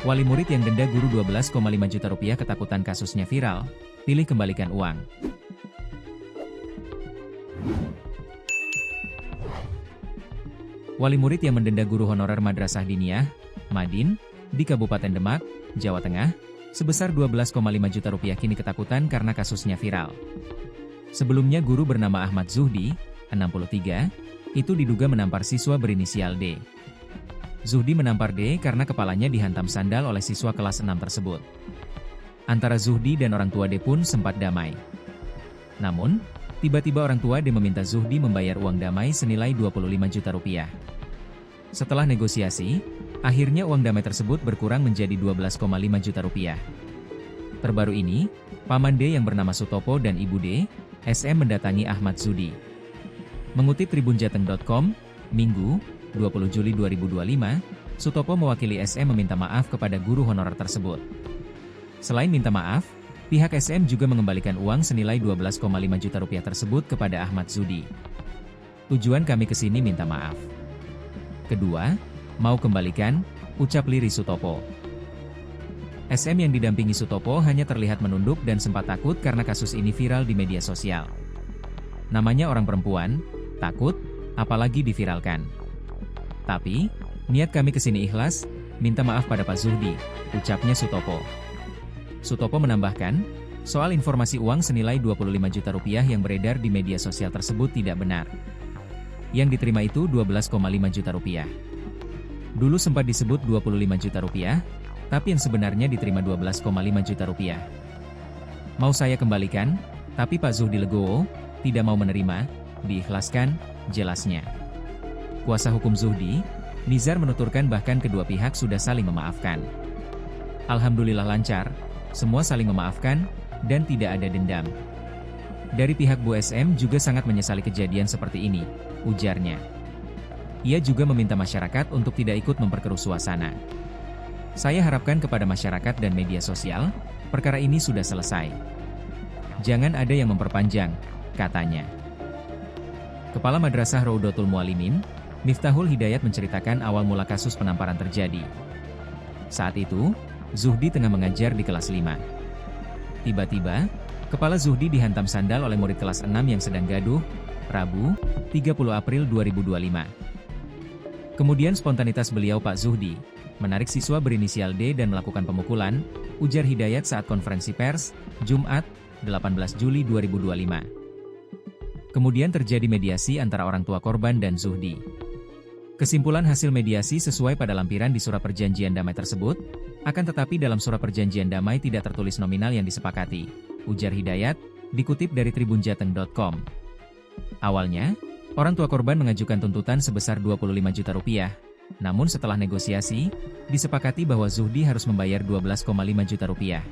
Wali murid yang denda guru 12,5 juta rupiah ketakutan kasusnya viral, pilih kembalikan uang. Wali murid yang mendenda guru honorer Madrasah Diniyah, Madin, di Kabupaten Demak, Jawa Tengah, sebesar 12,5 juta rupiah kini ketakutan karena kasusnya viral. Sebelumnya guru bernama Ahmad Zuhdi, 63, itu diduga menampar siswa berinisial D. Zuhdi menampar D karena kepalanya dihantam sandal oleh siswa kelas 6 tersebut. Antara Zuhdi dan orang tua D pun sempat damai. Namun, tiba-tiba orang tua D meminta Zuhdi membayar uang damai senilai 25 juta rupiah. Setelah negosiasi, akhirnya uang damai tersebut berkurang menjadi 12,5 juta rupiah. Terbaru ini, paman D yang bernama Sutopo dan ibu D, SM mendatangi Ahmad Zuhdi. Mengutip tribunjateng.com, Minggu, 20 Juli 2025, Sutopo mewakili SM meminta maaf kepada guru honorer tersebut. Selain minta maaf, pihak SM juga mengembalikan uang senilai 12,5 juta rupiah tersebut kepada Ahmad Zuhdi. Tujuan kami ke sini minta maaf. Kedua, mau kembalikan, ucap lirih Sutopo. SM yang didampingi Sutopo hanya terlihat menunduk dan sempat takut karena kasus ini viral di media sosial. Namanya orang perempuan, takut, apalagi diviralkan. Tapi, niat kami kesini ikhlas, minta maaf pada Pak Zuhdi, ucapnya Sutopo. Sutopo menambahkan, soal informasi uang senilai 25 juta rupiah yang beredar di media sosial tersebut tidak benar. Yang diterima itu 12,5 juta rupiah. Dulu sempat disebut 25 juta rupiah, tapi yang sebenarnya diterima 12,5 juta rupiah. Mau saya kembalikan, tapi Pak Zuhdi legowo, tidak mau menerima, diikhlaskan, jelasnya. Kuasa hukum Zuhdi, Nizar menuturkan bahkan kedua pihak sudah saling memaafkan. Alhamdulillah lancar, semua saling memaafkan, dan tidak ada dendam. Dari pihak Bu SM juga sangat menyesali kejadian seperti ini, ujarnya. Ia juga meminta masyarakat untuk tidak ikut memperkeruh suasana. Saya harapkan kepada masyarakat dan media sosial, perkara ini sudah selesai. Jangan ada yang memperpanjang, katanya. Kepala Madrasah Raudatul Mualimin, Miftahul Hidayat menceritakan awal mula kasus penamparan terjadi. Saat itu, Zuhdi tengah mengajar di kelas 5. Tiba-tiba, kepala Zuhdi dihantam sandal oleh murid kelas 6 yang sedang gaduh, Rabu, 30 April 2025. Kemudian spontanitas beliau Pak Zuhdi, menarik siswa berinisial D dan melakukan pemukulan, ujar Hidayat saat konferensi pers, Jumat, 18 Juli 2025. Kemudian terjadi mediasi antara orang tua korban dan Zuhdi. Kesimpulan hasil mediasi sesuai pada lampiran di surat perjanjian damai tersebut, akan tetapi dalam surat perjanjian damai tidak tertulis nominal yang disepakati, ujar Hidayat, dikutip dari tribunjateng.com. Awalnya, orang tua korban mengajukan tuntutan sebesar 25 juta rupiah, namun setelah negosiasi, disepakati bahwa Zuhdi harus membayar 12,5 juta rupiah.